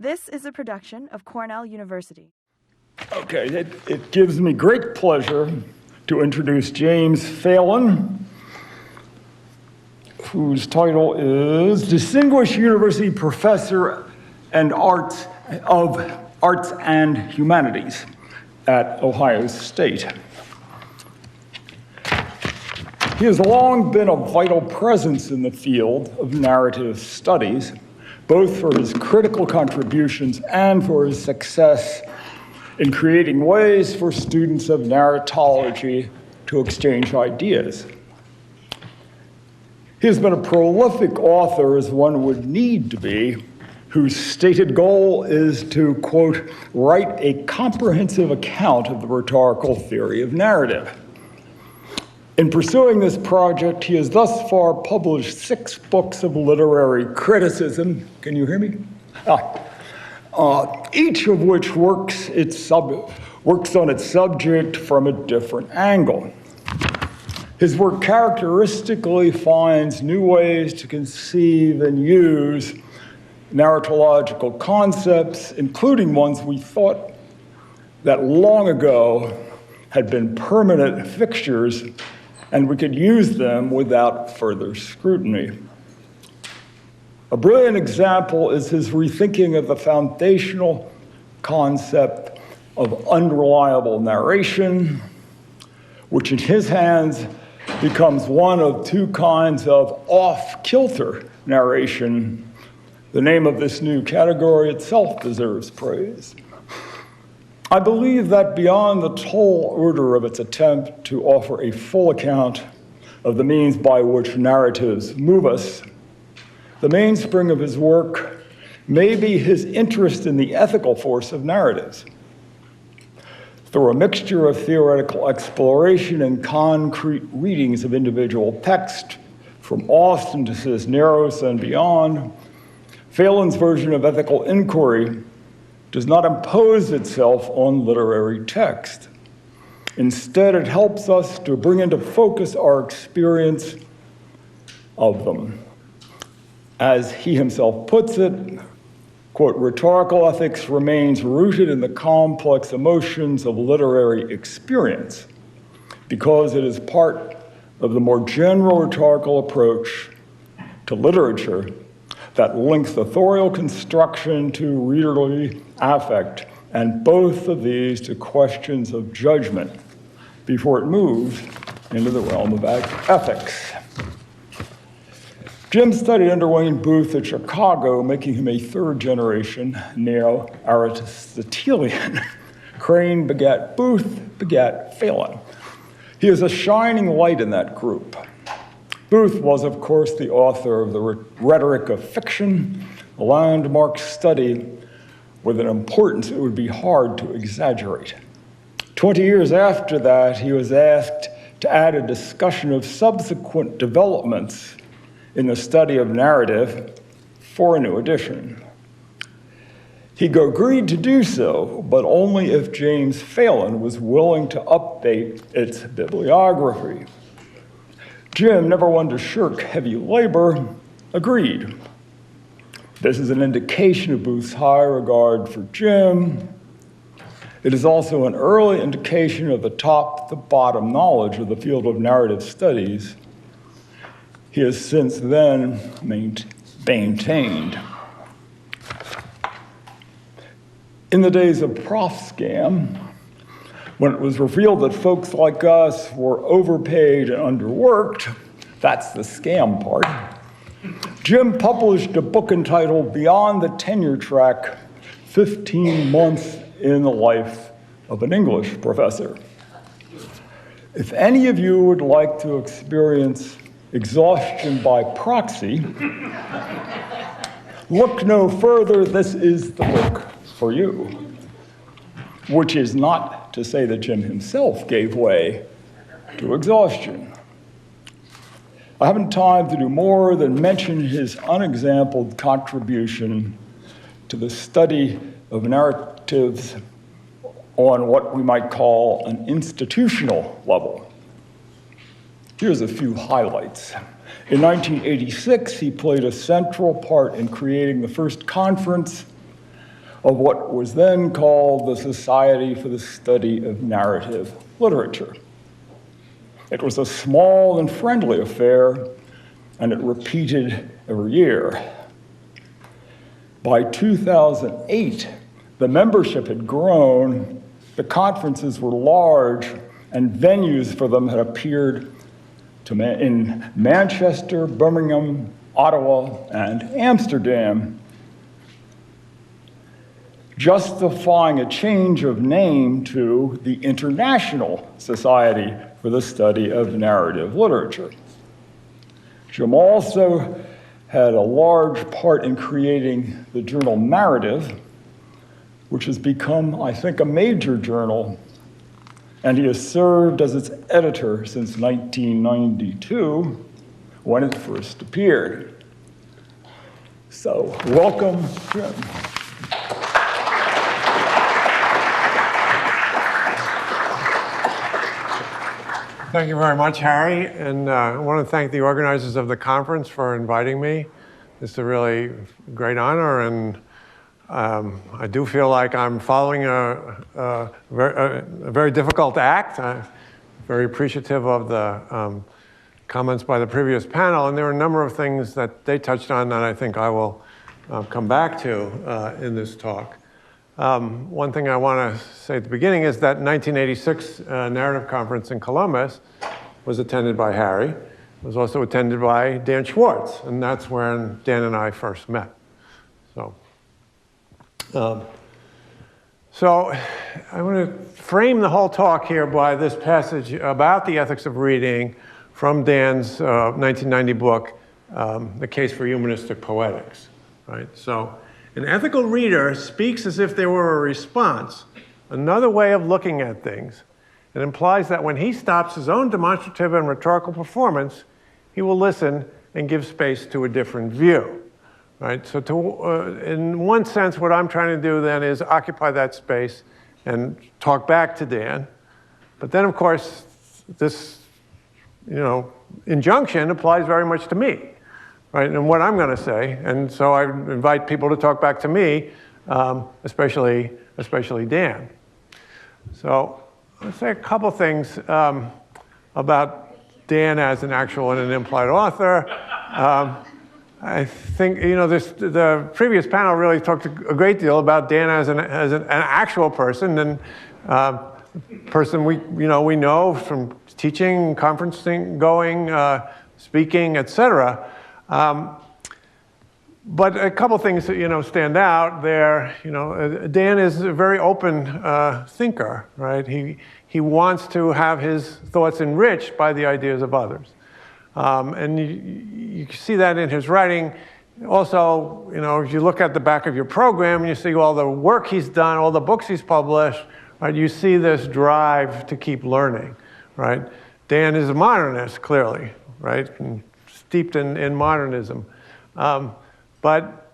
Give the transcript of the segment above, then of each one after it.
This is a production of Cornell University. Okay, it gives me great pleasure to introduce James Phelan, whose title is Distinguished University Professor of Arts and Humanities at Ohio State. He has long been a vital presence in the field of narrative studies, both for his critical contributions and for his success in creating ways for students of narratology to exchange ideas. He has been a prolific author, as one would need to be, whose stated goal is to, quote, write a comprehensive account of the rhetorical theory of narrative. In pursuing this project, he has thus far published 6 books of literary criticism. Can you hear me? Each of which works on its subject from a different angle. His work characteristically finds new ways to conceive and use narratological concepts, including ones we thought that long ago had been permanent fixtures, and we could use them without further scrutiny. A brilliant example is his rethinking of the foundational concept of unreliable narration, which in his hands becomes one of 2 kinds of off-kilter narration. The name of this new category itself deserves praise. I believe that beyond the tall order of its attempt to offer a full account of the means by which narratives move us, the mainspring of his work may be his interest in the ethical force of narratives. Through a mixture of theoretical exploration and concrete readings of individual text, from Austin to Cisneros and beyond, Phelan's version of ethical inquiry does not impose itself on literary text. Instead, it helps us to bring into focus our experience of them. As he himself puts it, quote, rhetorical ethics remains rooted in the complex emotions of literary experience because it is part of the more general rhetorical approach to literature that links authorial construction to readerly affect, and both of these to questions of judgment before it moves into the realm of ethics. Jim studied under Wayne Booth at Chicago, making him a 3rd-generation neo-Aristotelian. Crane begat Booth, begat Phelan. He is a shining light in that group. Booth was, of course, the author of the Rhetoric of Fiction, a landmark study with an importance it would be hard to exaggerate. 20 years after that, he was asked to add a discussion of subsequent developments in the study of narrative for a new edition. He agreed to do so, but only if James Phelan was willing to update its bibliography. Jim, never one to shirk heavy labor, agreed. This is an indication of Booth's high regard for Jim. It is also an early indication of the top-to-bottom knowledge of the field of narrative studies he has since then maintained. In the days of ProfScam, when it was revealed that folks like us were overpaid and underworked, that's the scam part, Jim published a book entitled Beyond the Tenure Track, 15 Months in the Life of an English Professor. If any of you would like to experience exhaustion by proxy, look no further, this is the book for you. Which is not to say that Jim himself gave way to exhaustion. I haven't time to do more than mention his unexampled contribution to the study of narratives on what we might call an institutional level. Here's a few highlights. In 1986, he played a central part in creating the first conference of what was then called the Society for the Study of Narrative Literature. It was a small and friendly affair, and it repeated every year. By 2008, the membership had grown, the conferences were large, and venues for them had appeared in Manchester, Birmingham, Ottawa, and Amsterdam, justifying a change of name to the International Society for the Study of Narrative Literature. Jim also had a large part in creating the journal Narrative, which has become, I think, a major journal, and he has served as its editor since 1992, when it first appeared. So, welcome, Jim. Thank you very much, Harry, and I want to thank the organizers of the conference for inviting me. It's a really great honor, and I do feel like I'm following a very difficult act. I'm very appreciative of the comments by the previous panel, and there are a number of things that they touched on that I think I will come back to in this talk. One thing I want to say at the beginning is that 1986 narrative conference in Columbus was attended by Harry. It was also attended by Dan Schwarz, and that's when Dan and I first met. So I want to frame the whole talk here by this passage about the ethics of reading from Dan's 1990 book, The Case for Humanistic Poetics. Right? So, an ethical reader speaks as if there were a response, another way of looking at things. It implies that when he stops his own demonstrative and rhetorical performance, he will listen and give space to a different view. Right? So in one sense, what I'm trying to do then is occupy that space and talk back to Dan. But then, of course, this injunction applies very much to me. Right, and what I'm going to say, and so I invite people to talk back to me, especially Dan. So let's say a couple things about Dan as an actual and an implied author. I think the previous panel really talked a great deal about Dan as an actual person, and person we know from teaching, conferencing, going, speaking, etc. But a couple things that stand out there. Dan is a very open thinker, right? He wants to have his thoughts enriched by the ideas of others, and you see that in his writing. Also, if you look at the back of your program and you see all the work he's done, all the books he's published, right? You see this drive to keep learning, right? Dan is a modernist, clearly, right? And steeped in modernism. But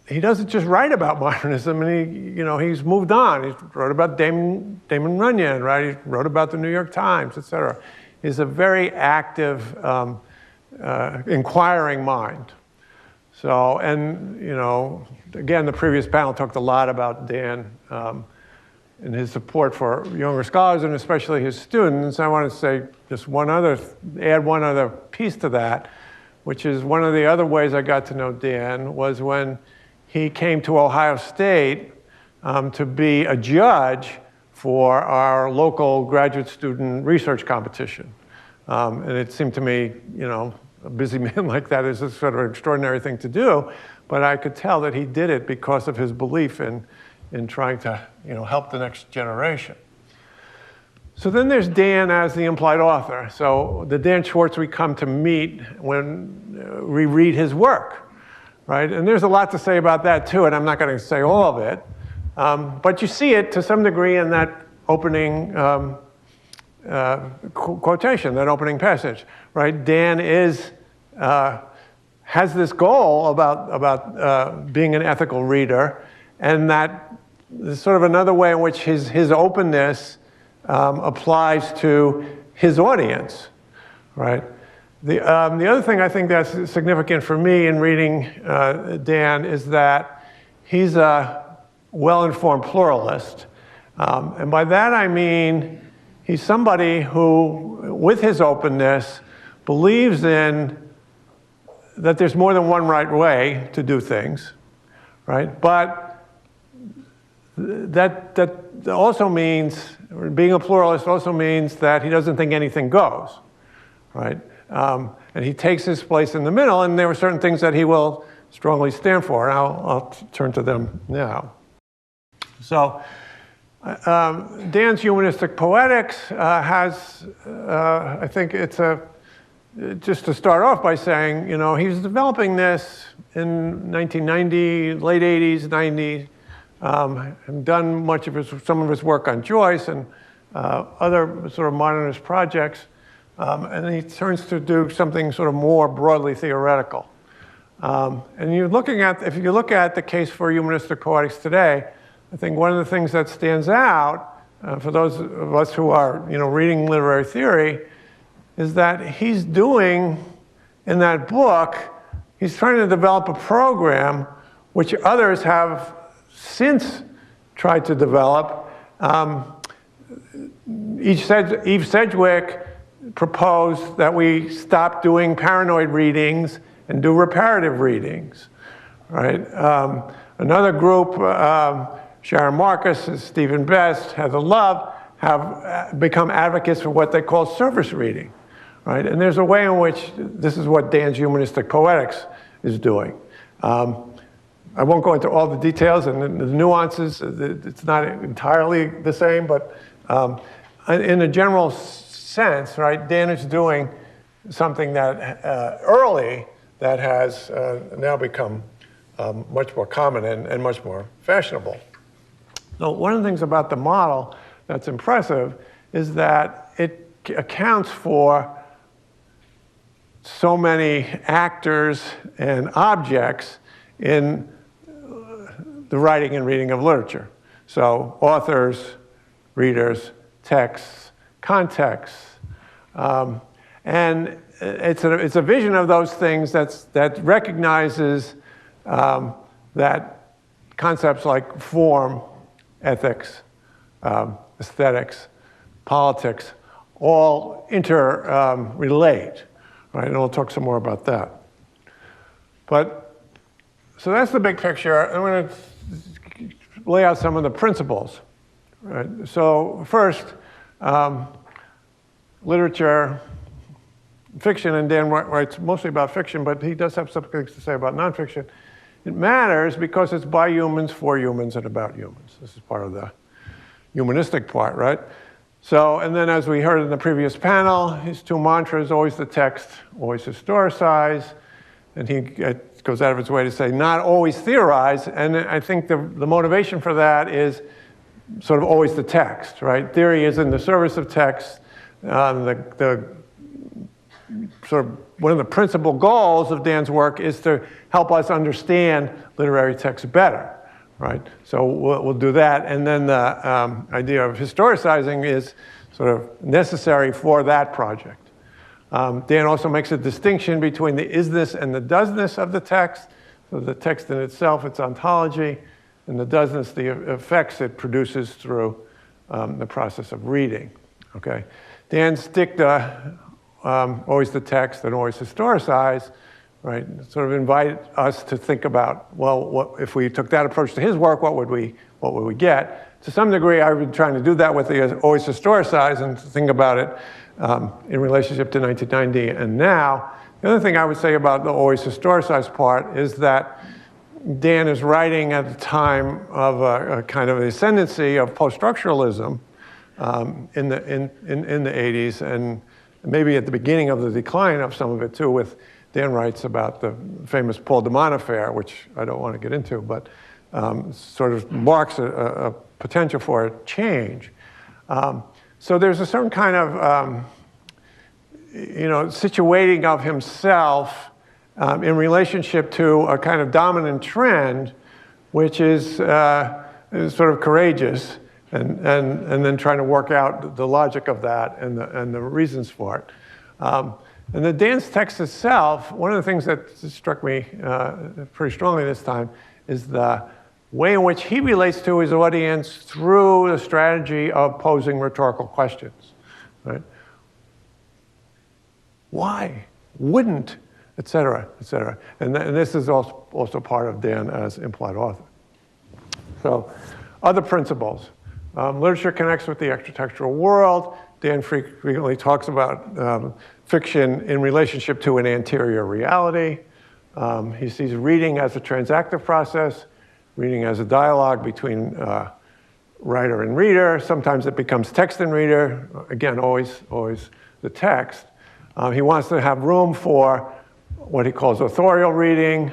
he doesn't just write about modernism, and he's moved on. He wrote about Damon Runyon, right? He wrote about the New York Times, et cetera. He's a very active, inquiring mind. So, and again, the previous panel talked a lot about Dan and his support for younger scholars, and especially his students. I want to say just add one other piece to that, which is one of the other ways I got to know Dan was when he came to Ohio State to be a judge for our local graduate student research competition. And it seemed to me, a busy man like that is a sort of extraordinary thing to do, but I could tell that he did it because of his belief in trying to help the next generation. So then there's Dan as the implied author. So the Dan Schwarz we come to meet when we read his work, right? And there's a lot to say about that too, and I'm not going to say all of it. But you see it to some degree in that opening quotation, that opening passage, right? Dan has this goal about being an ethical reader, and that is sort of another way in which his openness applies to his audience, right? The other thing I think that's significant for me in reading Dan is that he's a well-informed pluralist. And by that I mean he's somebody who, with his openness, believes in that there's more than one right way to do things, right? But that also means, being a pluralist also means that he doesn't think anything goes, right? And he takes his place in the middle, and there are certain things that he will strongly stand for, and I'll turn to them now. So Dan's Humanistic Poetics has, I think it's just to start off by saying, you know, he's developing this in 1990, late 80s, 90s, and done some of his work on Joyce and other sort of modernist projects, and then he turns to do something sort of more broadly theoretical. And if you look at the case for humanistic poetics today, I think one of the things that stands out for those of us who are, you know, reading literary theory is that he's doing, in that book, he's trying to develop a program which others have since tried to develop. Eve Sedgwick proposed that we stop doing paranoid readings and do reparative readings, right? Another group, Sharon Marcus, Stephen Best, Heather Love, have become advocates for what they call service reading, right? And there's a way in which this is what Dan's Humanistic Poetics is doing. I won't go into all the details and the nuances. It's not entirely the same, but in a general sense, right, Dan is doing something that early that has now become much more common and much more fashionable. So one of the things about the model that's impressive is that it accounts for so many actors and objects in the writing and reading of literature. So authors, readers, texts, contexts. And it's a vision of those things that recognizes that concepts like form, ethics, aesthetics, politics, all interrelate, right? And we'll talk some more about that. But, so that's the big picture. I'm going to lay out some of the principles, right? So first, literature, fiction, and Dan writes mostly about fiction, but he does have some things to say about nonfiction. It matters because it's by humans, for humans, and about humans. This is part of the humanistic part, right? So, and then as we heard in the previous panel, his two mantras, always the text, always historicize, and he goes out of his way to say not always theorize, and I think the motivation for that is sort of always the text, right? Theory is in the service of text. Sort of one of the principal goals of Dan's work is to help us understand literary texts better, right? So we'll do that, and then the idea of historicizing is sort of necessary for that project. Dan also makes a distinction between the isness and the doesness of the text. So the text in itself, its ontology, and the doesness, the effects it produces through the process of reading, okay? Dan's dicta, always the text and always historicize, right? Sort of invite us to think about, well, what, if we took that approach to his work, what would we get? To some degree, I've been trying to do that with the always historicize and think about it in relationship to 1990 and now. The other thing I would say about the always historicize part is that Dan is writing at the time of a kind of ascendancy of post-structuralism in the 80s, and maybe at the beginning of the decline of some of it too, with Dan writes about the famous Paul de Man affair, which I don't want to get into, but sort of marks a potential for a change. So there's a certain kind of situating of himself in relationship to a kind of dominant trend, which is sort of courageous, and then trying to work out the logic of that and the reasons for it. And the Dan's text itself, one of the things that struck me pretty strongly this time is the way in which he relates to his audience through the strategy of posing rhetorical questions, right? Why? Wouldn't? Et cetera, et cetera. And this is also part of Dan as implied author. So, other principles. Literature connects with the extratextual world. Dan frequently talks about fiction in relationship to an anterior reality. He sees reading as a transactive process, reading as a dialogue between writer and reader. Sometimes it becomes text and reader. Again, always the text. He wants to have room for what he calls authorial reading,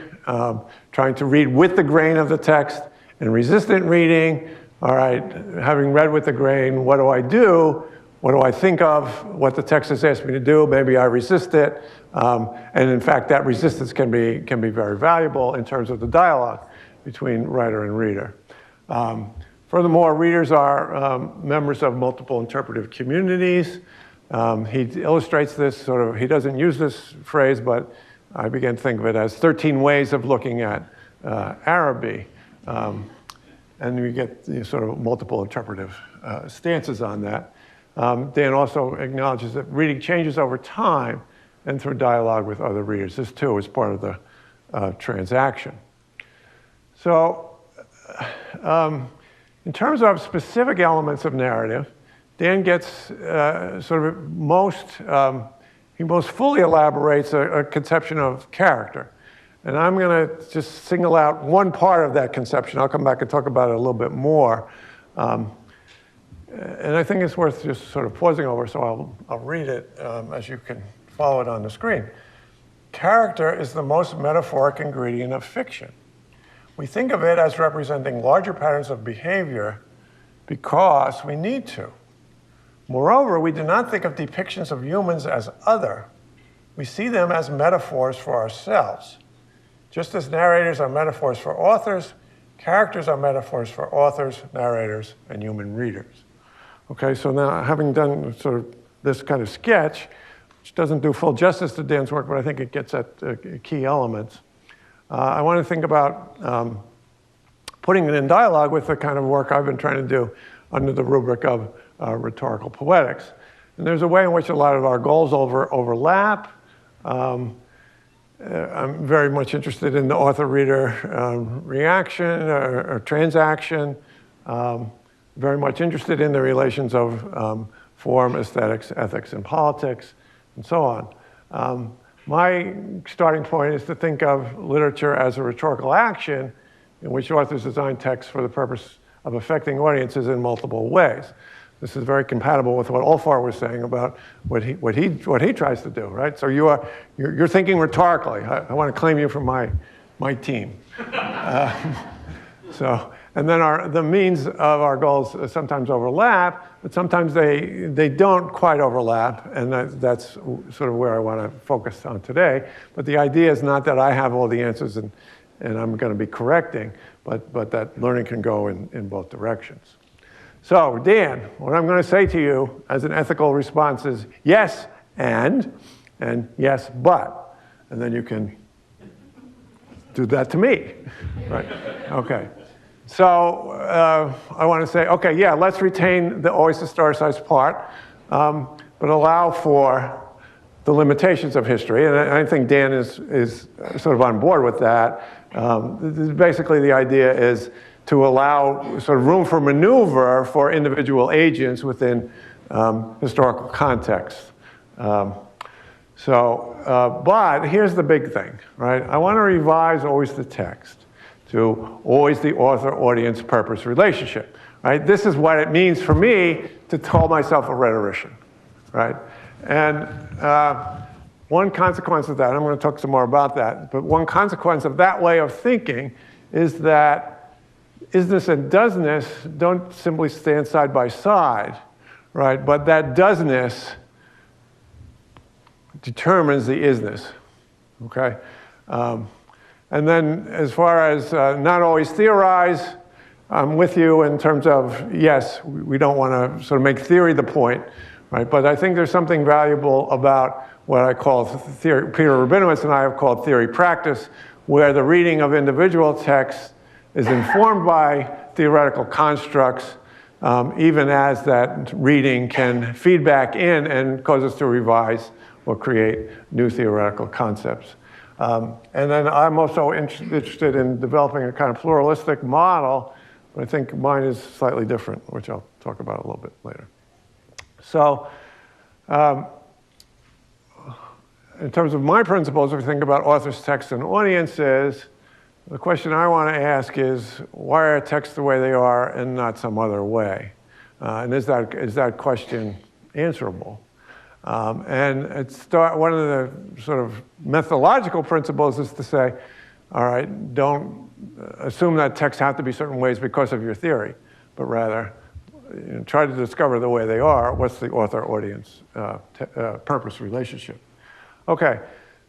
trying to read with the grain of the text, and resistant reading. All right, having read with the grain, what do I do? What do I think of? What the text has asked me to do? Maybe I resist it. And in fact, that resistance can be very valuable in terms of the dialogue between writer and reader. Furthermore, readers are members of multiple interpretive communities. He illustrates this sort of, he doesn't use this phrase, but I began to think of it as 13 ways of looking at Araby. And we get sort of multiple interpretive stances on that. Dan also acknowledges that reading changes over time and through dialogue with other readers. This, too, is part of the transaction. So in terms of specific elements of narrative, Dan gets he most fully elaborates a conception of character. And I'm going to just single out one part of that conception. I'll come back and talk about it a little bit more. And I think it's worth just sort of pausing over, so I'll read it as you can follow it on the screen. Character is the most metaphoric ingredient of fiction. We think of it as representing larger patterns of behavior because we need to. Moreover, we do not think of depictions of humans as other. We see them as metaphors for ourselves. Just as narrators are metaphors for authors, characters are metaphors for authors, narrators, and human readers. Okay, so now having done sort of this kind of sketch, which doesn't do full justice to Dan's work, but I think it gets at key elements, I want to think about putting it in dialogue with the kind of work I've been trying to do under the rubric of rhetorical poetics. And there's a way in which a lot of our goals overlap. I'm very much interested in the author-reader reaction or transaction. Very much interested in the relations of form, aesthetics, ethics, and politics, and so on. My starting point is to think of literature as a rhetorical action in which authors design texts for the purpose of affecting audiences in multiple ways. This is very compatible with what Olfar was saying about what he tries to do, right? So you're thinking rhetorically. I want to claim you from my team. And then the means of our goals sometimes overlap, but sometimes they don't quite overlap, and that's sort of where I want to focus on today. But the idea is not that I have all the answers and I'm going to be correcting, but that learning can go in both directions. So, Dan, what I'm going to say to you as an ethical response is yes, and yes, but. And then you can do that to me, right? Okay. So I want to say, okay, yeah, let's retain the always historicized part, but allow for the limitations of history. And I think Dan is sort of on board with that. Basically, the idea is to allow sort of room for maneuver for individual agents within historical context. But here's the big thing, right? I want to revise always the text to always the author-audience purpose relationship, right? This is what it means for me to call myself a rhetorician, right? And one consequence of that, I'm going to talk some more about that, but one consequence of that way of thinking is that isness and doesness don't simply stand side by side, right? But that doesness determines the isness, okay? And then as far as not always theorize, I'm with you in terms of, yes, we don't want to sort of make theory the point, right? But I think there's something valuable about what I call theory, Peter Rabinowitz and I have called theory practice, where the reading of individual texts is informed by theoretical constructs, even as that reading can feed back in and cause us to revise or create new theoretical concepts. And then I'm also interested in developing a kind of pluralistic model, but I think mine is slightly different, which I'll talk about a little bit later. So in terms of my principles, if we think about authors, texts, and audiences, the question I want to ask is, why are texts the way they are and not some other way? And is that question answerable? And one of the sort of methodological principles is to say, all right, don't assume that texts have to be certain ways because of your theory, but rather try to discover the way they are. What's the author-audience purpose relationship? Okay,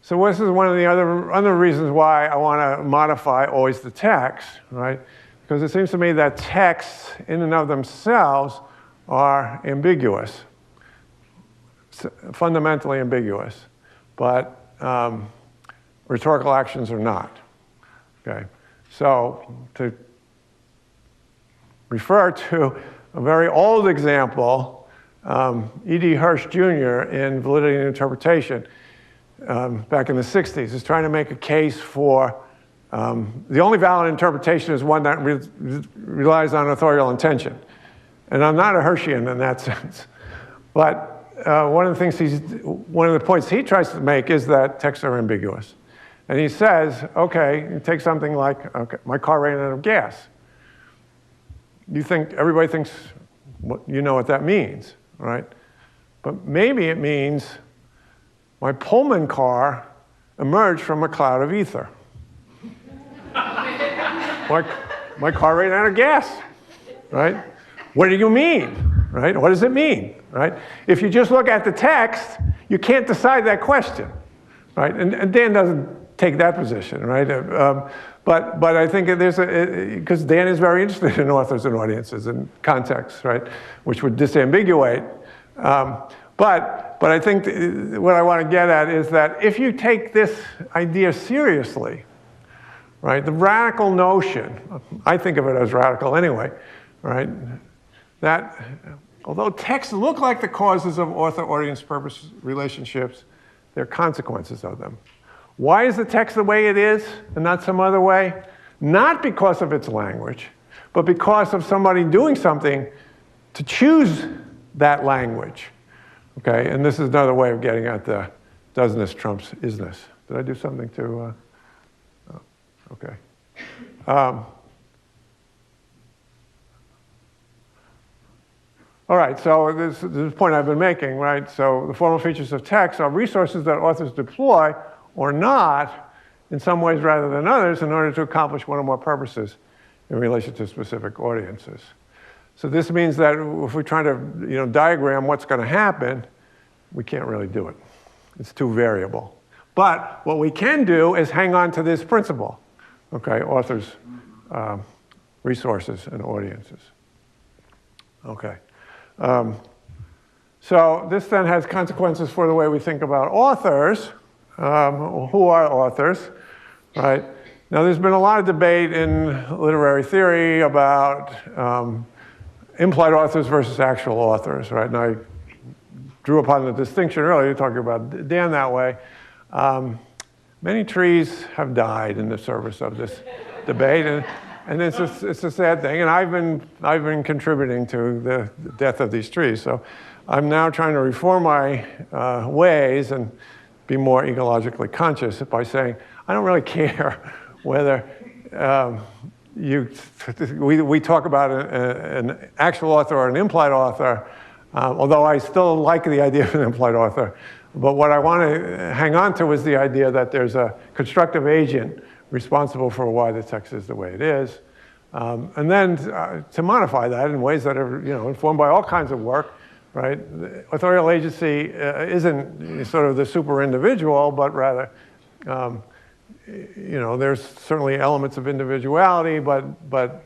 so this is one of the other reasons why I want to modify always the text, right? Because it seems to me that texts in and of themselves are ambiguous, fundamentally ambiguous, but rhetorical actions are not. Okay, so to refer to a very old example, E.D. Hirsch Jr. in Validity and Interpretation, back in the 60s, is trying to make a case for the only valid interpretation is one that relies on authorial intention. And I'm not a Hirschian in that sense. But one of the points he tries to make is that texts are ambiguous. And he says, okay, you take something like, okay, my car ran out of gas. Everybody thinks, you know what that means, right? But maybe it means my Pullman car emerged from a cloud of ether. My car ran out of gas, right? What do you mean, right? What does it mean, right? If you just look at the text, you can't decide that question, right? And Dan doesn't take that position, right? But I think because Dan is very interested in authors and audiences and contexts, right? Which would disambiguate. But I think what I want to get at is that if you take this idea seriously, right, the radical notion, I think of it as radical anyway, right, that although texts look like the causes of author-audience purpose relationships, they're consequences of them. Why is the text the way it is and not some other way? Not because of its language, but because of somebody doing something to choose that language. Okay, and this is another way of getting at the doesn't-ness trumps is-ness. Did I do something to, okay. All right, so this is the point I've been making, right? So the formal features of text are resources that authors deploy or not in some ways rather than others in order to accomplish one or more purposes in relation to specific audiences. So this means that if we're trying to diagram what's going to happen, we can't really do it. It's too variable. But what we can do is hang on to this principle, okay, authors, resources, and audiences. Okay. So this then has consequences for the way we think about authors. Who are authors, right? Now, there's been a lot of debate in literary theory about implied authors versus actual authors, right? And I drew upon the distinction earlier, talking about Dan that way. Many trees have died in the service of this debate, and it's a sad thing. And I've been contributing to the death of these trees. So I'm now trying to reform my ways and be more ecologically conscious by saying, I don't really care whether we talk about an actual author or an implied author, although I still like the idea of an implied author. But what I want to hang on to is the idea that there's a constructive agent responsible for why the text is the way it is. And then to modify that in ways that are informed by all kinds of work, right? Authorial agency isn't sort of the super individual, but rather, there's certainly elements of individuality, but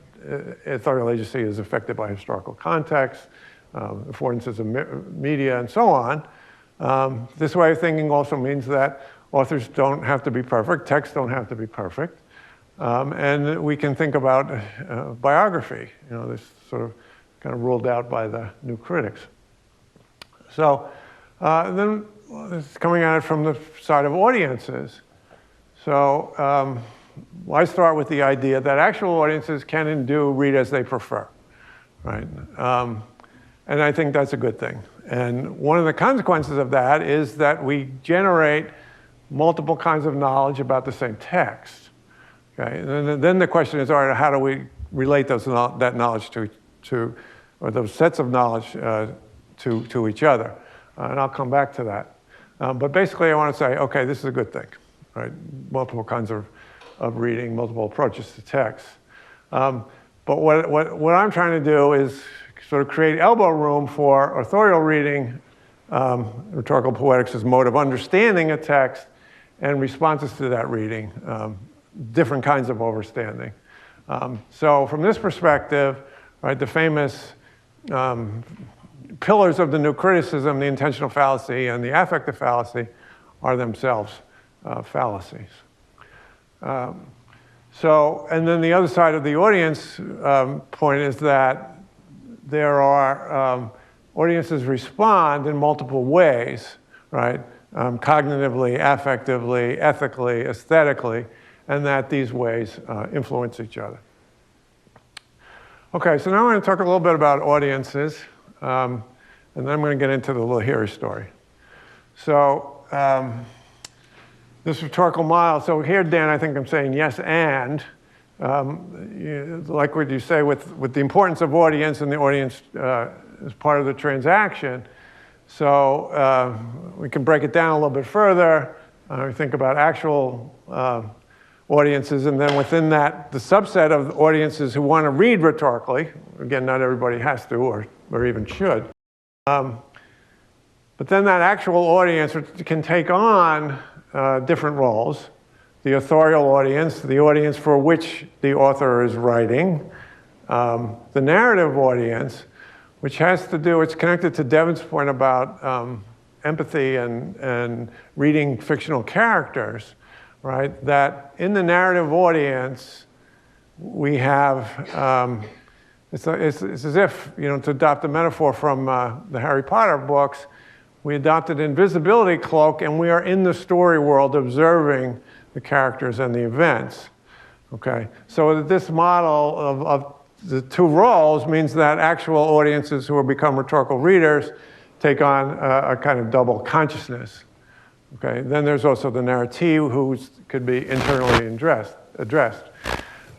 authorial agency is affected by historical context, affordances of media, and so on. This way of thinking also means that authors don't have to be perfect, texts don't have to be perfect. And we can think about biography, this sort of kind of ruled out by the new critics. So then it's coming at it from the side of audiences. So I start with the idea that actual audiences can and do read as they prefer, right? And I think that's a good thing. And one of the consequences of that is that we generate multiple kinds of knowledge about the same text. Okay? And then the question is, all right, how do we relate that knowledge or those sets of knowledge to each other? And I'll come back to that. But basically, I want to say, okay, this is a good thing, right? Multiple kinds of reading, multiple approaches to text. But what I'm trying to do is sort of create elbow room for authorial reading, rhetorical poetics as mode of understanding a text, and responses to that reading, different kinds of overstanding. So from this perspective, right, the famous pillars of the new criticism, the intentional fallacy and the affective fallacy, are themselves fallacies. And then the other side of the audience point is that there are audiences respond in multiple ways, right? Cognitively, affectively, ethically, aesthetically, and that these ways influence each other. Okay, so now I'm going to talk a little bit about audiences, and then I'm going to get into the Lahiri story. So this rhetorical model, so here, Dan, I think I'm saying yes and. Like what you say with the importance of audience, and the audience is part of the transaction. So we can break it down a little bit further. We think about actual audiences, and then within that, the subset of audiences who want to read rhetorically. Again, not everybody has to or even should. But then that actual audience can take on different roles. The authorial audience, the audience for which the author is writing, the narrative audience, which has to do, it's connected to Devin's point about empathy and reading fictional characters, right? That in the narrative audience, we have, it's as if, to adopt a metaphor from the Harry Potter books, we adopted an invisibility cloak and we are in the story world observing the characters and the events, okay? So this model of the two roles means that actual audiences who have become rhetorical readers take on a kind of double consciousness, okay? Then there's also the narrative who could be internally addressed.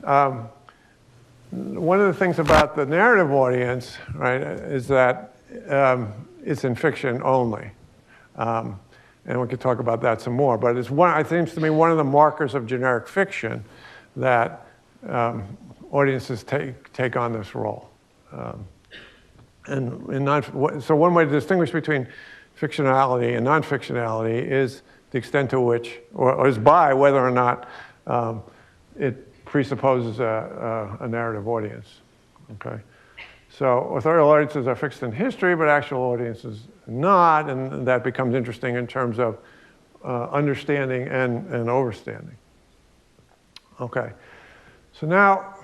One of the things about the narrative audience, right, is that it's in fiction only. And we could talk about that some more. But it seems to me one of the markers of generic fiction that audiences take on this role. So one way to distinguish between fictionality and non-fictionality is the extent to which, or is by whether or not it presupposes a narrative audience. Okay. So authorial audiences are fixed in history, but actual audiences not, and that becomes interesting in terms of understanding and overstanding. Okay, so now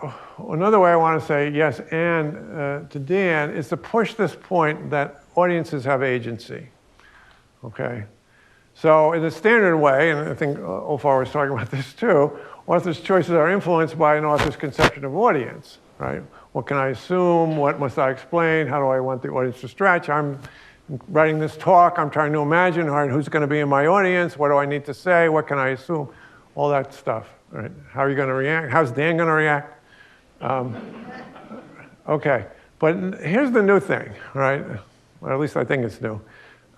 another way I want to say yes and to Dan is to push this point that audiences have agency. Okay, so in the standard way, and I think Olfar was talking about this too, authors' choices are influenced by an author's conception of audience, right? What can I assume? What must I explain? How do I want the audience to stretch? I'm writing this talk. I'm trying to imagine, all right, who's going to be in my audience? What do I need to say? What can I assume? All that stuff, right? How are you going to react? How's Dan going to react? Okay, but here's the new thing, right? Or at least I think it's new.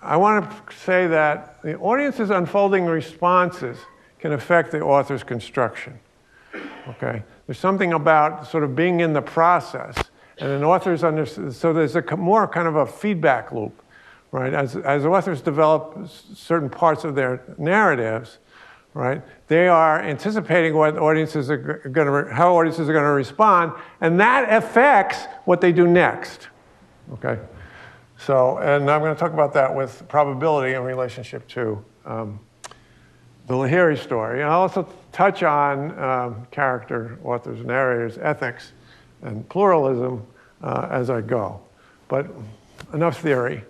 I want to say that the audience's unfolding responses can affect the author's construction, okay? There's something about sort of being in the process, and an author's so there's a more kind of a feedback loop, right? As authors develop certain parts of their narratives, right? They are anticipating what audiences are going to, how audiences are going to respond, and that affects what they do next, okay? So, and I'm going to talk about that with probability in relationship to the Lahiri story. And I'll also touch on character, authors, narrators, ethics, and pluralism as I go. But enough theory.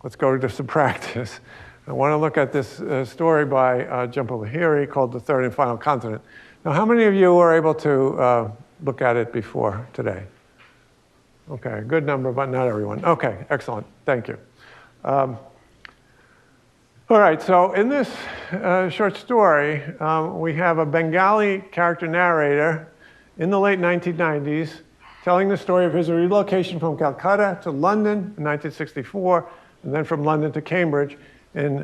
Let's go to some practice. I want to look at this story by Jhumpa Lahiri called The Third and Final Continent. Now, how many of you were able to look at it before today? Okay, a good number, but not everyone. Okay, excellent. Thank you. All right, so in this short story, we have a Bengali character narrator in the late 1990s telling the story of his relocation from Calcutta to London in 1964, and then from London to Cambridge in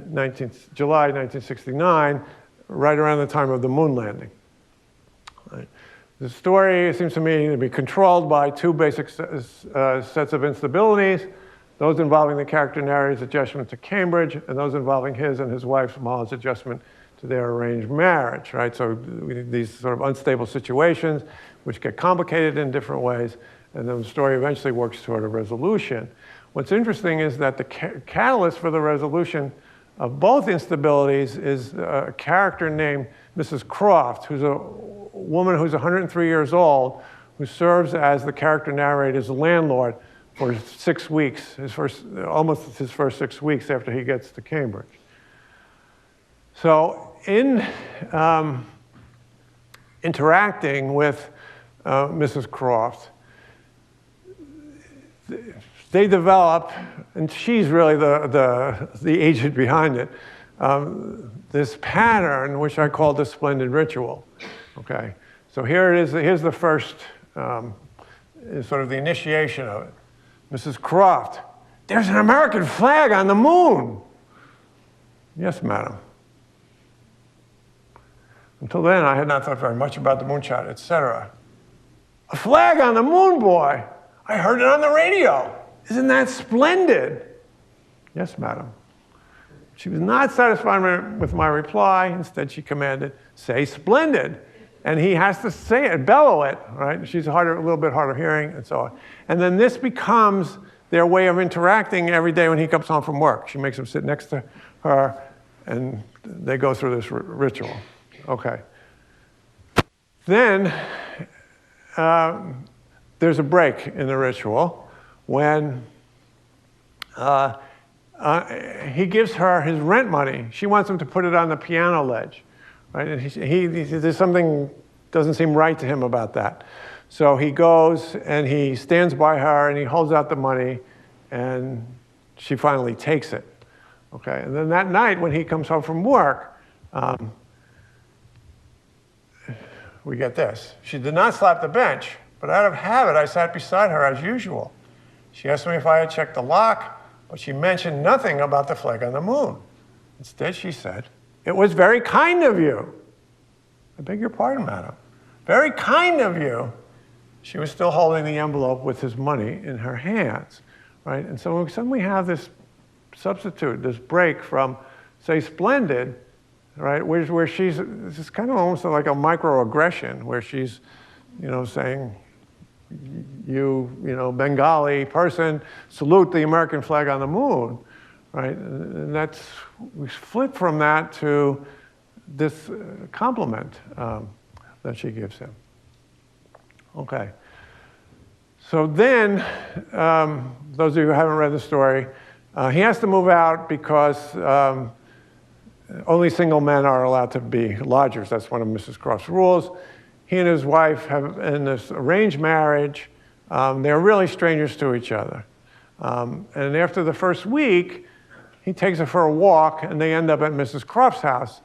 July 1969, right around the time of the moon landing. Right. The story seems to me to be controlled by two basic sets of instabilities, those involving the character narrator's adjustment to Cambridge, and those involving his and his wife Mala's adjustment to their arranged marriage, right? So these sort of unstable situations, which get complicated in different ways, and then the story eventually works toward a resolution. What's interesting is that the catalyst for the resolution of both instabilities is a character named Mrs. Croft, who's a woman who's 103 years old, who serves as the character narrator's landlord for 6 weeks, almost his first 6 weeks after he gets to Cambridge. So in interacting with Mrs. Croft, they develop, and she's really the agent behind it, this pattern, which I call the splendid ritual. Okay, so here it is. Here's the first, sort of the initiation of it. Mrs. Croft, there's an American flag on the moon. Yes, madam. Until then, I had not thought very much about the moonshot, etc. A flag on the moon, boy. I heard it on the radio. Isn't that splendid? Yes, madam. She was not satisfied with my reply. Instead, she commanded, say splendid. And he has to say it, bellow it, right? She's a little bit harder hearing, and so on. And then this becomes their way of interacting every day when he comes home from work. She makes him sit next to her, and they go through this ritual. Okay. Then there's a break in the ritual when he gives her his rent money. She wants him to put it on the piano ledge. Right? And there's something doesn't seem right to him about that. So he goes and he stands by her and he holds out the money and she finally takes it. Okay, and then that night when he comes home from work, we get this. She did not slap the bench, but out of habit I sat beside her as usual. She asked me if I had checked the lock, but she mentioned nothing about the flag on the moon. Instead she said, "It was very kind of you." I beg your pardon, madam. Very kind of you. She was still holding the envelope with his money in her hands, right? And so we suddenly have this substitute, this break from, say, splendid, right? Where she's, this is kind of almost like a microaggression, where she's, saying, you Bengali person, salute the American flag on the moon. Right, and we flip from that to this compliment that she gives him. Okay, so then, those of you who haven't read the story, he has to move out because only single men are allowed to be lodgers. That's one of Mrs. Croft's rules. He and his wife have, in this arranged marriage, they're really strangers to each other. And after the first week, he takes her for a walk, and they end up at Mrs. Croft's house.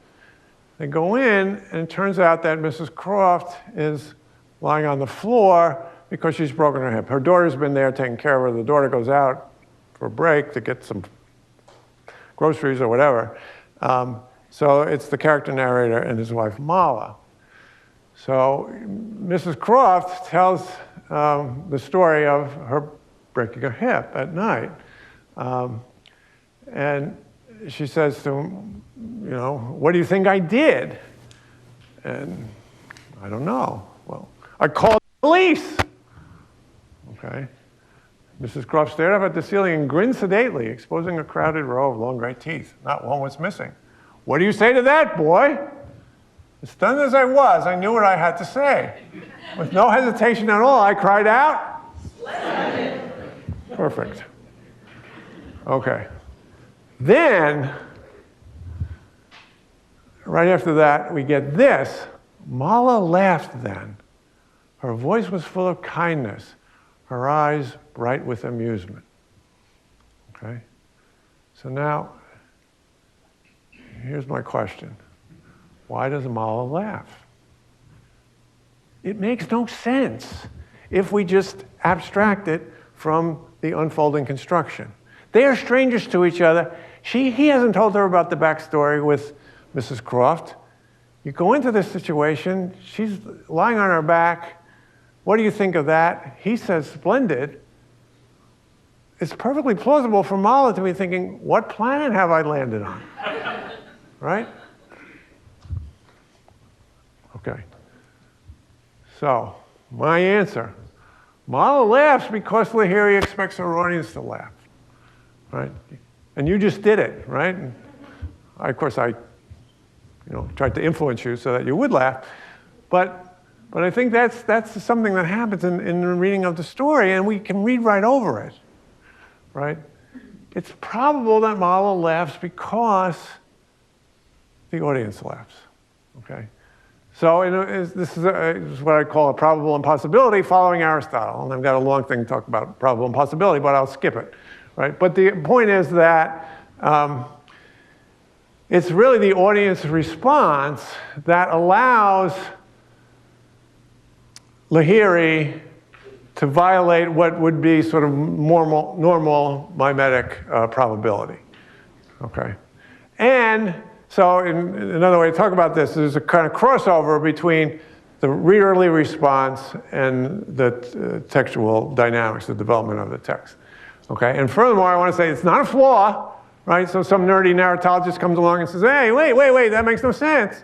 They go in, and it turns out that Mrs. Croft is lying on the floor because she's broken her hip. Her daughter's been there taking care of her. The daughter goes out for a break to get some groceries or whatever. So it's the character narrator and his wife, Mala. So Mrs. Croft tells the story of her breaking her hip at night. And she says to him, what do you think I did? And I don't know. Well, I called the police. Okay. Mrs. Croft stared up at the ceiling and grinned sedately, exposing a crowded row of long gray teeth. Not one was missing. What do you say to that, boy? Stunned as I was, I knew what I had to say. With no hesitation at all, I cried out, "Splendid!" Perfect. Okay. Then, right after that, we get this. Mala laughed then. Her voice was full of kindness, her eyes bright with amusement. Okay? So now, here's my question. Why does Mala laugh? It makes no sense if we just abstract it from the unfolding construction. They are strangers to each other. He hasn't told her about the backstory with Mrs. Croft. You go into this situation, she's lying on her back. What do you think of that? He says, "Splendid." It's perfectly plausible for Mala to be thinking, what planet have I landed on? Right? Okay. So, my answer. Mala laughs because Lahiri expects her audience to laugh. Right? And you just did it, right? Of course, I tried to influence you so that you would laugh. But I think that's something that happens in the reading of the story, and we can read right over it. Right? It's probable that Mala laughs because the audience laughs. Okay? So this is what I call a probable impossibility following Aristotle. And I've got a long thing to talk about probable impossibility, but I'll skip it. Right? But the point is that it's really the audience response that allows Lahiri to violate what would be sort of normal mimetic probability. Okay? And so another way to talk about this is a kind of crossover between the readerly response and the textual dynamics, the development of the text. Okay? And furthermore, I want to say it's not a flaw, right? So some nerdy narratologist comes along and says, hey, wait, that makes no sense.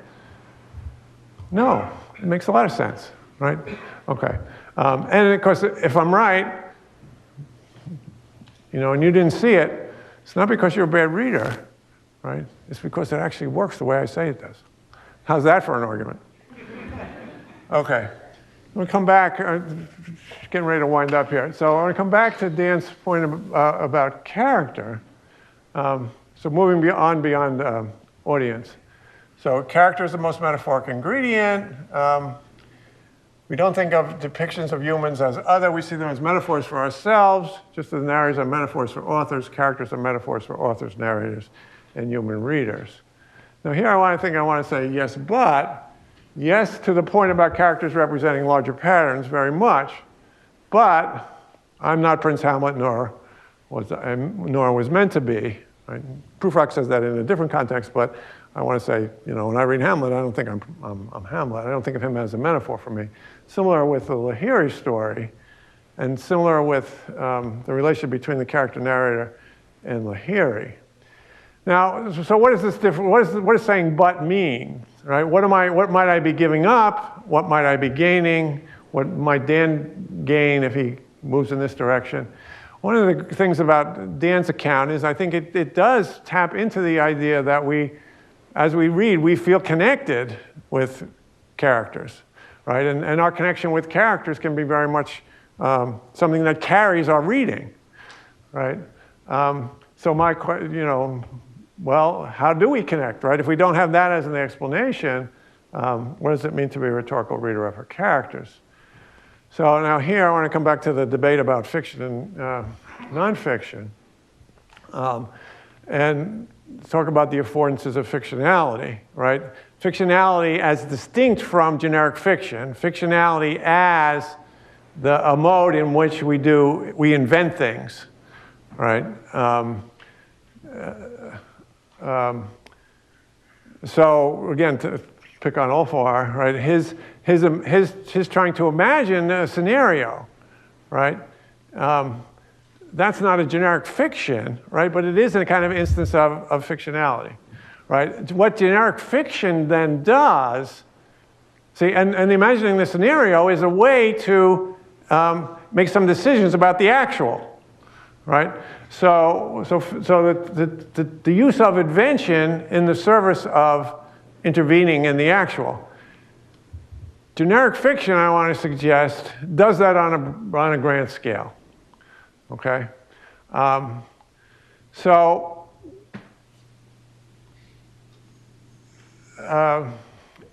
No, it makes a lot of sense, right? Okay. And of course, if I'm right, and you didn't see it, it's not because you're a bad reader, right? It's because it actually works the way I say it does. How's that for an argument? Okay. We'll come back, getting ready to wind up here. So I want to come back to Dan's point about character. So moving beyond audience. So character is the most metaphoric ingredient. We don't think of depictions of humans as other. We see them as metaphors for ourselves, just as narrators are metaphors for authors. Characters are metaphors for authors, narrators, and human readers. Now here I want to say yes, but. Yes to the point about characters representing larger patterns, very much. But I'm not Prince Hamlet, nor was meant to be. Right? Prufrock says that in a different context, but I want to say, when I read Hamlet, I don't think I'm Hamlet. I don't think of him as a metaphor for me. Similar with the Lahiri story, and similar with the relationship between the character narrator and Lahiri. Now, so what is this different? What does saying "but" mean? Right? What might I be giving up? What might I be gaining? What might Dan gain if he moves in this direction? One of the things about Dan's account is I think it does tap into the idea that as we read, we feel connected with characters, right? And our connection with characters can be very much something that carries our reading, right? So well, how do we connect, right? If we don't have that as an explanation, what does it mean to be a rhetorical reader of her characters? So now here I want to come back to the debate about fiction and nonfiction, and talk about the affordances of fictionality, right? Fictionality as distinct from generic fiction. Fictionality as a mode in which we invent things, right? So again, to pick on Olfar, right? His trying to imagine a scenario, right? That's not a generic fiction, right? But it is a kind of instance of fictionality, right? What generic fiction then does, and imagining the scenario is a way to make some decisions about the actual, right? So the use of invention in the service of intervening in the actual. Generic fiction, I want to suggest, does that on a grand scale. Okay?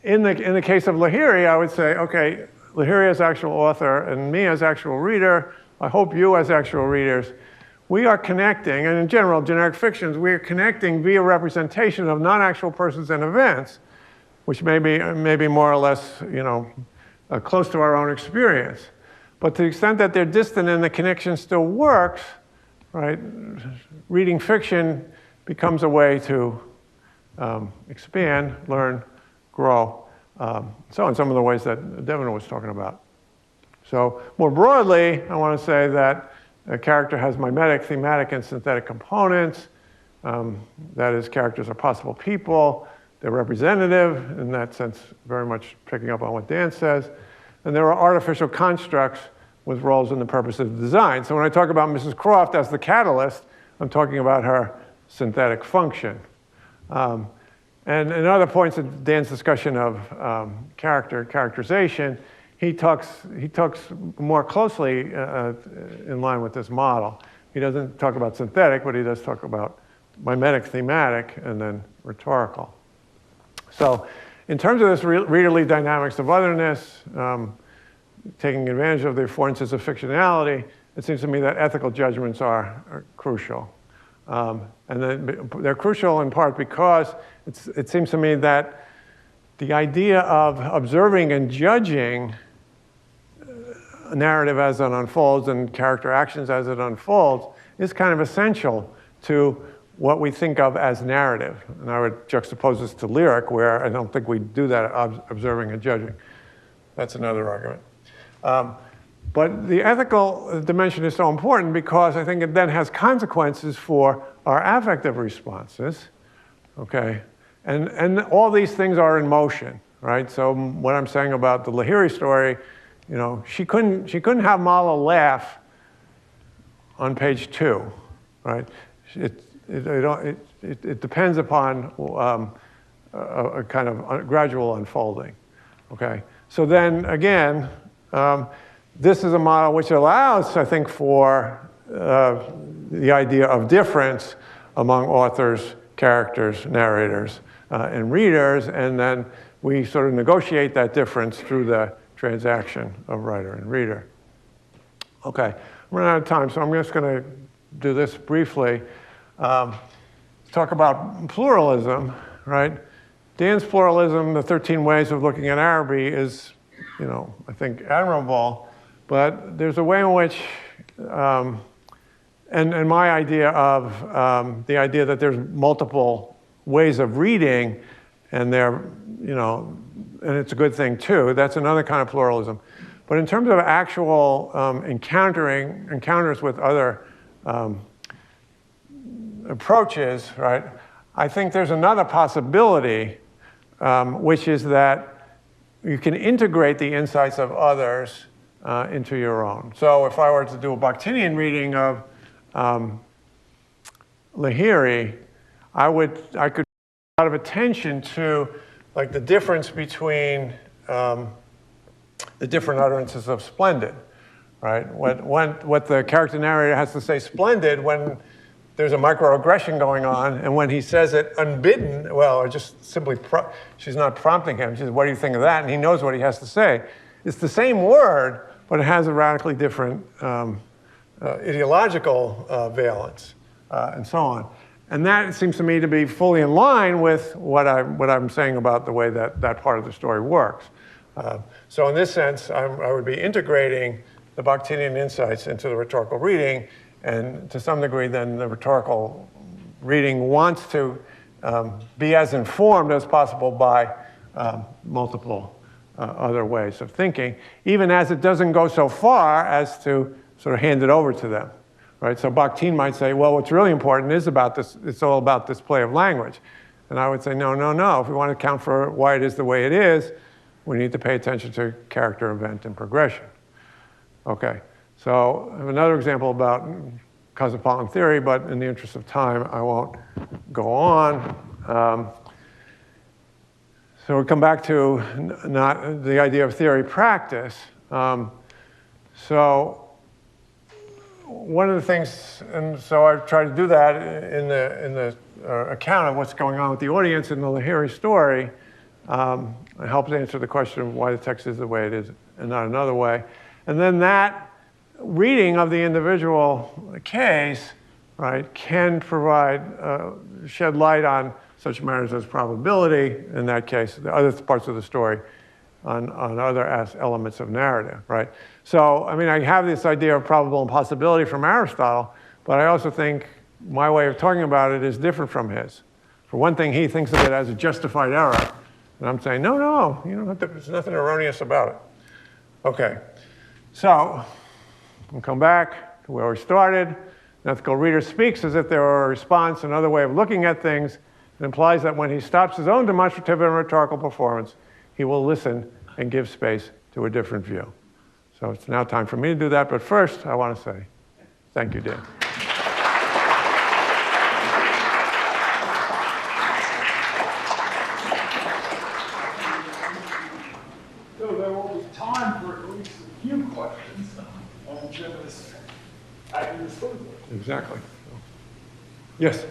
In the case of Lahiri, I would say, okay, Lahiri as actual author and me as actual reader, I hope you as actual readers, we are connecting, and in general, generic fictions, we are connecting via representation of non-actual persons and events, which may be more or less, close to our own experience. But to the extent that they're distant and the connection still works, right, reading fiction becomes a way to expand, learn, grow, so in some of the ways that Devin was talking about. So more broadly, I want to say that a character has mimetic, thematic, and synthetic components. That is, characters are possible people. They're representative, in that sense, very much picking up on what Dan says. And there are artificial constructs with roles and the purpose of design. So when I talk about Mrs. Croft as the catalyst, I'm talking about her synthetic function. And in other points of Dan's discussion of characterization, he talks more closely in line with this model. He doesn't talk about synthetic, but he does talk about mimetic, thematic, and then rhetorical. So in terms of this readerly dynamics of otherness, taking advantage of the affordances of fictionality, it seems to me that ethical judgments are crucial. And then they're crucial in part because it seems to me that the idea of observing and judging a narrative as it unfolds and character actions as it unfolds is kind of essential to what we think of as narrative. And I would juxtapose this to lyric, where I don't think we do that observing and judging. That's another argument. But the ethical dimension is so important because I think it then has consequences for our affective responses, okay? And all these things are in motion, right? So what I'm saying about the Lahiri story, she couldn't have Mala laugh on page 2, right? It depends upon a kind of gradual unfolding, okay? So then again, this is a model which allows, I think, for the idea of difference among authors, characters, narrators, and readers, and then we sort of negotiate that difference through the transaction of writer and reader. Okay, I'm running out of time, so I'm just going to do this briefly. Talk about pluralism, right? Dan's pluralism, the 13 ways of looking at Araby, is, I think admirable, but there's a way in which, and my idea of the idea that there's multiple ways of reading, and and it's a good thing too. That's another kind of pluralism. But in terms of actual encounters with other approaches, right? I think there's another possibility, which is that you can integrate the insights of others into your own. So if I were to do a Bakhtinian reading of Lahiri, I could pay a lot of attention to like the difference between the different utterances of splendid, right? What the character narrator has to say splendid when there's a microaggression going on, and when he says it unbidden, well, or just simply, she's not prompting him, she says, what do you think of that? And he knows what he has to say. It's the same word, but it has a radically different ideological valence, and so on. And that seems to me to be fully in line with what I'm saying about the way that part of the story works. So in this sense, I would be integrating the Bakhtinian insights into the rhetorical reading, and to some degree, then the rhetorical reading wants to be as informed as possible by multiple other ways of thinking, even as it doesn't go so far as to sort of hand it over to them, right? So Bakhtin might say, well, what's really important is about this, it's all about this play of language. And I would say, no, no, no. If we want to account for why it is the way it is, we need to pay attention to character, event, and progression. Okay. So I have another example about cosmopolitan theory, but in the interest of time, I won't go on. So we come back to not the idea of theory practice. So one of the things, and so I've tried to do that in the account of what's going on with the audience in the Lahiri story. It helps answer the question of why the text is the way it is and not another way. And then that reading of the individual case, right, can provide, shed light on such matters as probability, in that case, the other parts of the story, on other elements of narrative, right? So, I mean, I have this idea of probable impossibility from Aristotle, but I also think my way of talking about it is different from his. For one thing, he thinks of it as a justified error, and I'm saying, no, you know, there's nothing erroneous about it. Okay, so we'll come back to where we started. An ethical reader speaks as if there were a response, another way of looking at things. It implies that when he stops his own demonstrative and rhetorical performance, he will listen and give space to a different view. So it's now time for me to do that, but first I want to say thank you, Dan. So there will be time for at least a few questions, and Jim is at your disposal. Exactly. Yes?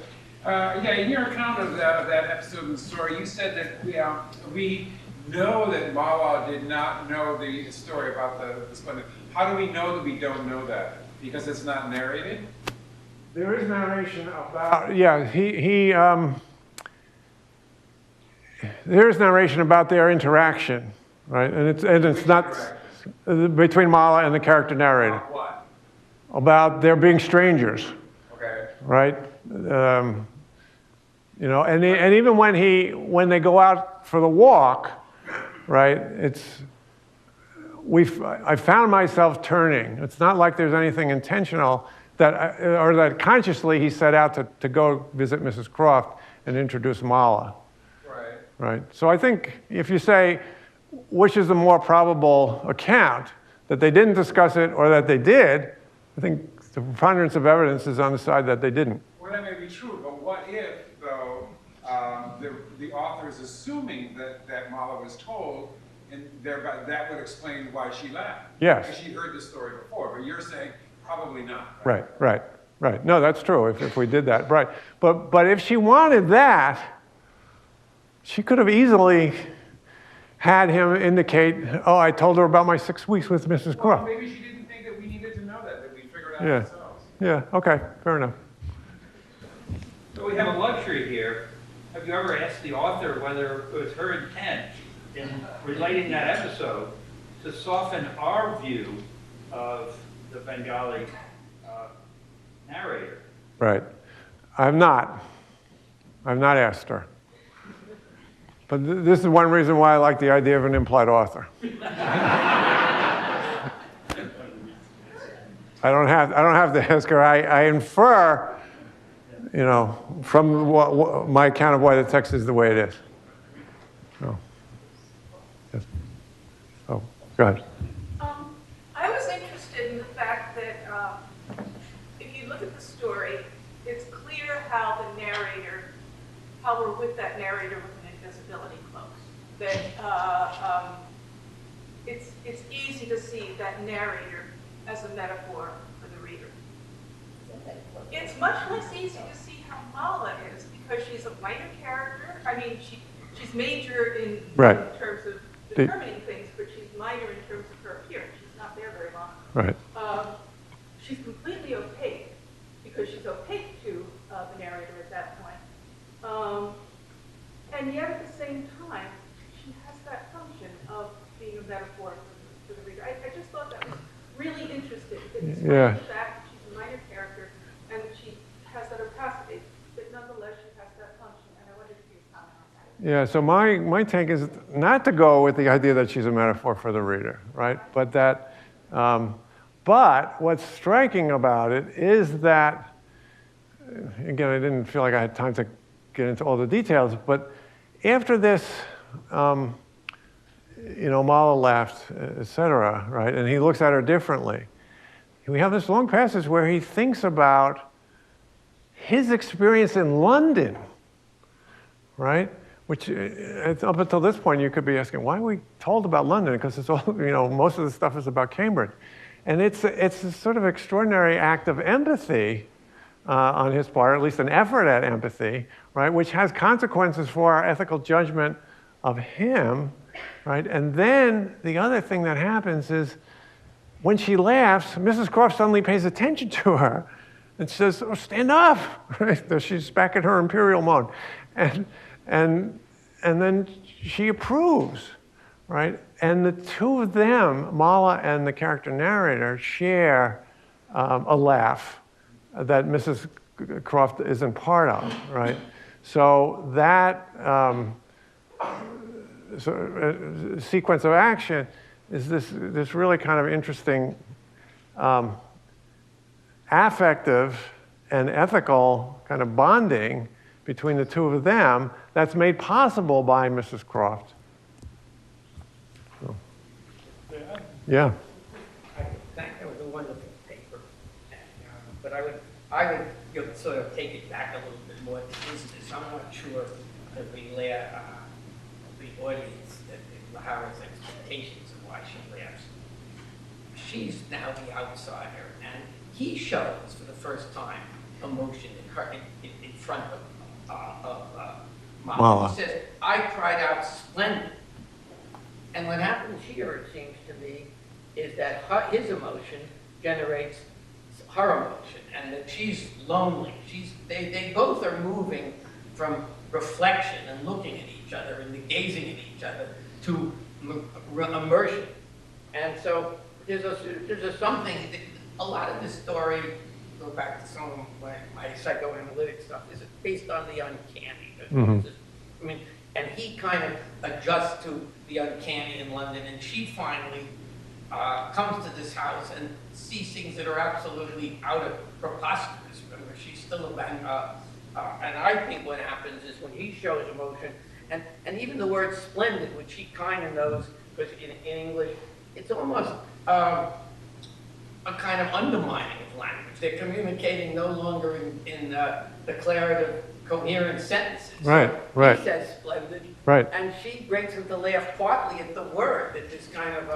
Yeah, in your account of that episode of the story, you said that we know that Mala did not know the story about the splendid. How do we know that we don't know that? Because it's not narrated? There is narration about, there is narration about their interaction, right? And it's not between Mala and the character narrator. About what? About there being strangers. Okay. Right? You know, and even when they go out for the walk, right? I found myself turning. It's not like there's anything intentional or that consciously he set out to go visit Mrs. Croft and introduce Mala. Right. Right. So I think if you say which is the more probable account, that they didn't discuss it or that they did, I think the preponderance of evidence is on the side that they didn't. Well, that may be true, but what if, though, the author is assuming that Mala was told, and thereby that would explain why she laughed? Yes. Because she heard the story before, but you're saying probably not. Right. No, that's true if we did that, right. But if she wanted that, she could have easily had him indicate, oh, I told her about my 6 weeks with Mrs. Croft. Well, maybe she didn't think that we needed to know that we figured out Yeah. ourselves. Yeah, okay, fair enough. So we have a luxury here. Have you ever asked the author whether it was her intent in relating that episode to soften our view of the Bengali narrator? Right. I've not asked her. But this is one reason why I like the idea of an implied author. I don't have to ask her. I infer, you know, from my account of why the text is the way it is. Oh, yes. Oh, go ahead. I was interested in the fact that if you look at the story, it's clear how we're with that narrator with an invisibility cloak. That it's easy to see that narrator as a metaphor for the reader. It's much less easy to see how Mala is because she's a minor character. I mean, she's major in terms of determining things, but she's minor in terms of her appearance. She's not there very long. Right. She's completely opaque because she's opaque to the narrator at that point. And yet at the same time, she has that function of being a metaphor for the reader. I just thought that was really interesting. Yeah. The fact that she's a minor character and she has that opacity, but nonetheless she has that function. And I wondered if you could comment on that. Yeah, so my take is not to go with the idea that she's a metaphor for the reader, right? But that, but what's striking about it is that, again, I didn't feel like I had time to get into all the details, but after this, you know, Mala left, et cetera, right? And he looks at her differently. We have this long passage where he thinks about his experience in London, right? which up until this point, you could be asking, why are we told about London? Because it's all, most of the stuff is about Cambridge. And it's a sort of extraordinary act of empathy on his part, or at least an effort at empathy, right, which has consequences for our ethical judgment of him, right? And then the other thing that happens is when she laughs, Mrs. Croft suddenly pays attention to her and says, "Oh, stand up!" Right? So she's back in her imperial mode, and then she approves, right? And the two of them, Mala and the character narrator, share a laugh that Mrs. Croft isn't part of, right? So that sequence of action is this really kind of interesting affective and ethical kind of bonding between the two of them that's made possible by Mrs. Croft. So, yeah. I think that was a wonderful paper, but I would sort of take it back a little bit more to business. I'm not sure that the audience, that Howard's expectations of why she laughs. She's now the outsider, and he shows for the first time emotion in front of Mala. He says, "I cried out splendid." And what happens here, it seems to me, is that his emotion generates her emotion, and that she's lonely. They both are moving from reflection and looking at each other and gazing at each other to immersion. And so there's a something, a lot of this story, go back to some of my psychoanalytic stuff, is based on the uncanny. Mm-hmm. I mean, and he kind of adjusts to the uncanny in London, and she finally comes to this house and sees things that are absolutely out of preposterous. Remember, she's still and I think what happens is when he shows emotion, and even the word splendid, which he kind of knows, because in English, it's almost a kind of undermining of language. They're communicating no longer in declarative, coherent sentences. Right, right. He says splendid, right, and she breaks into laugh partly at the word, at this kind of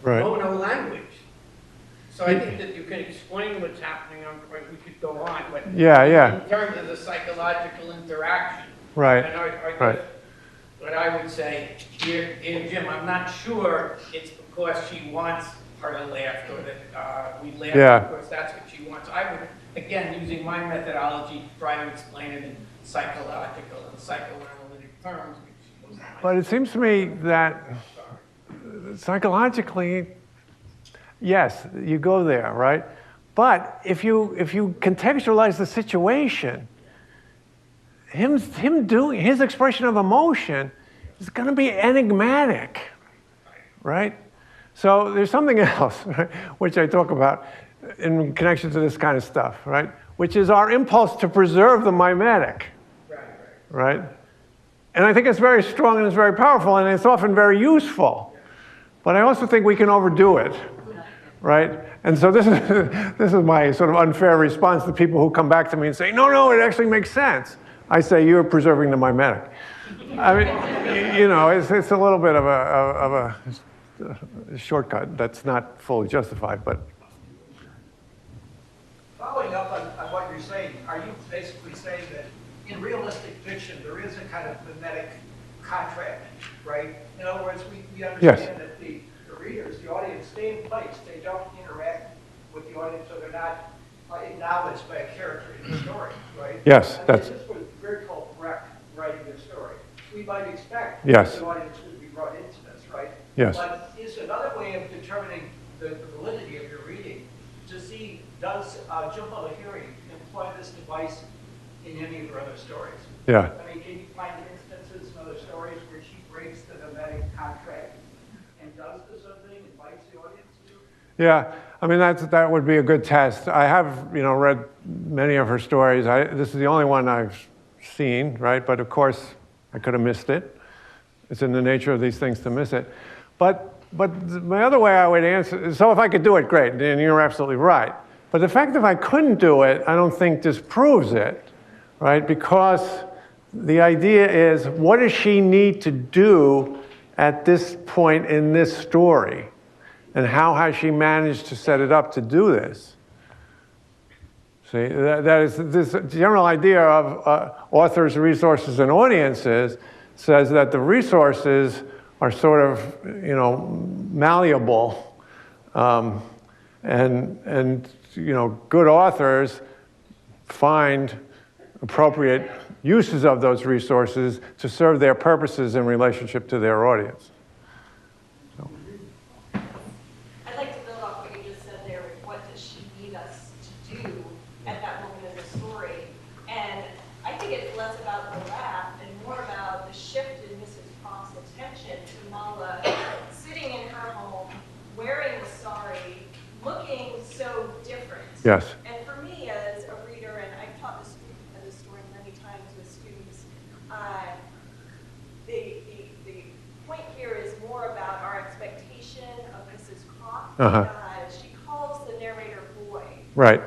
right. mono language. So I think that you can explain what's happening. We could go on, but yeah. in terms of the psychological interaction, Right, and right. what I would say here, Jim, I'm not sure it's because she wants her to laugh or that we laugh because that's what she wants. I would, again, using my methodology, try to explain it in psychological and psychoanalytic terms. But it seems to me that psychologically, yes, you go there, right? But if you contextualize the situation, him doing his expression of emotion is going to be enigmatic, right? So there's something else, right, which I talk about in connection to this kind of stuff, right? Which is our impulse to preserve the mimetic, right? And I think it's very strong and it's very powerful and it's often very useful. But I also think we can overdo it, right? And so this is my sort of unfair response to people who come back to me and say, no, it actually makes sense. I say, you're preserving the mimetic. I mean, it's a little bit of a shortcut that's not fully justified, but. Following up on what you're saying, are you basically saying that in realistic fiction, there is a kind of mimetic contract, right? In other words, we understand that the readers, the audience, stay in place. They don't interact with the audience, so they're not acknowledged by a character in the story, right? Yes, this was very correct writing the story. We might expect the audience would be brought into this, right? Yes. But is another way of determining the validity of your reading to see, does Jim Lahiri employ this device in any of her other stories? Yeah. I mean, can you find instances in other stories where she breaks the mimetic contract and does this other thing, invites the audience to? Yeah, I mean, that would be a good test. I have, read many of her stories. This is the only one I've seen, right? But of course, I could have missed it. It's in the nature of these things to miss it. But my other way I would answer, so if I could do it, great, and you're absolutely right. But the fact that I couldn't do it, I don't think disproves it, right? Because the idea is, what does she need to do at this point in this story? And how has she managed to set it up to do this? See, that is this general idea of authors, resources, and audiences says that the resources are sort of, malleable, and good authors find appropriate uses of those resources to serve their purposes in relationship to their audience. I'd like to build off what you just said there. What does she need us to do at that moment in the story? And I think it's less about the laugh and more about the shift in Mrs. Croft's attention to Mala sitting in her home, wearing the sari, looking so different. Yes. And for me as a reader, and I've taught this story many times with students, the point here is more about our expectation of Mrs. Croft. She calls the narrator boy. Right.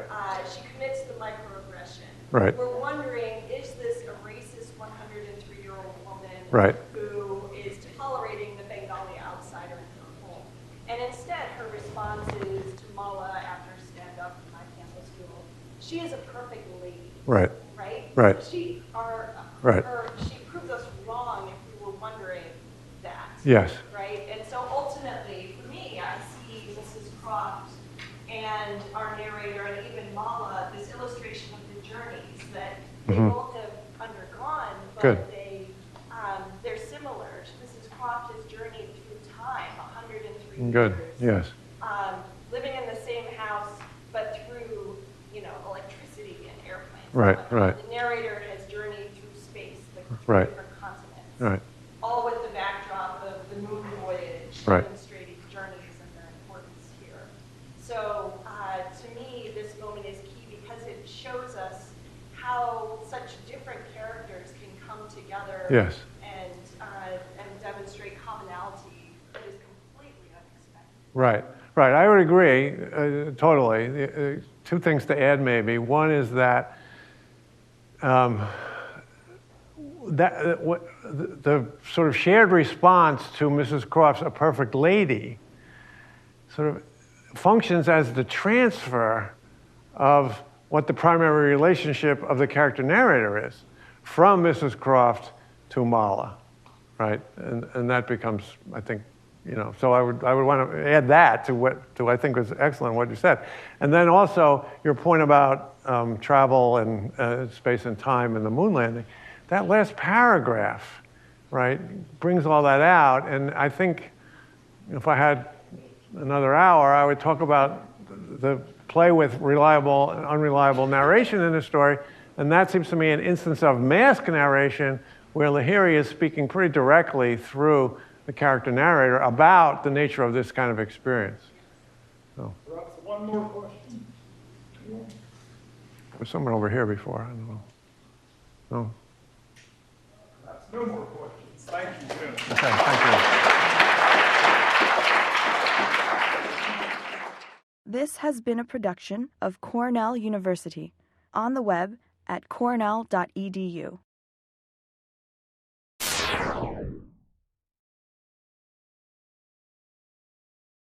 She commits the microaggression. Right. We're wondering, is this a racist 103-year-old woman Right. who is tolerating the Bengali outsider in her home? And instead, her response is to Mala after stand-up in my campus school, she is a perfect lady. Right. Right? Right. So she proves us wrong if we were wondering that. Yes. Right? And so ultimately, for me, I see Mrs. Croft and our narrator and even Mala, this illustration of the journeys that they both have undergone, but Good. they're similar. Mrs. Croft has journeyed through time, 103 Good. years. Yes. Living in the same house, but through, electricity and airplanes. Right, right. The narrator has journeyed through space, like Right. different continents. Right. All with the backdrop of the moon voyage, Right. demonstrating journeys and their importance here. So, to me, this moment is key because it shows us how such different characters can come together. Yes. And demonstrate commonality that is completely unexpected. Right. Right. I would agree totally. Two things to add, maybe. One is that the sort of shared response to Mrs. Croft's "A Perfect Lady" sort of functions as the transfer of what the primary relationship of the character narrator is from Mrs. Croft to Mala, right? And that becomes, I think, so I would want to add that to what I think was excellent what you said. And then also your point about travel and space and time and the moon landing. That last paragraph, right, brings all that out. And I think if I had another hour, I would talk about the play with reliable and unreliable narration in the story. And that seems to me an instance of mask narration where Lahiri is speaking pretty directly through the character narrator about the nature of this kind of experience. So. Perhaps one more question. There was someone over here before. I don't know. No? Perhaps no more questions. Thank you, Jim. Okay, thank you. This has been a production of Cornell University, on the web at cornell.edu.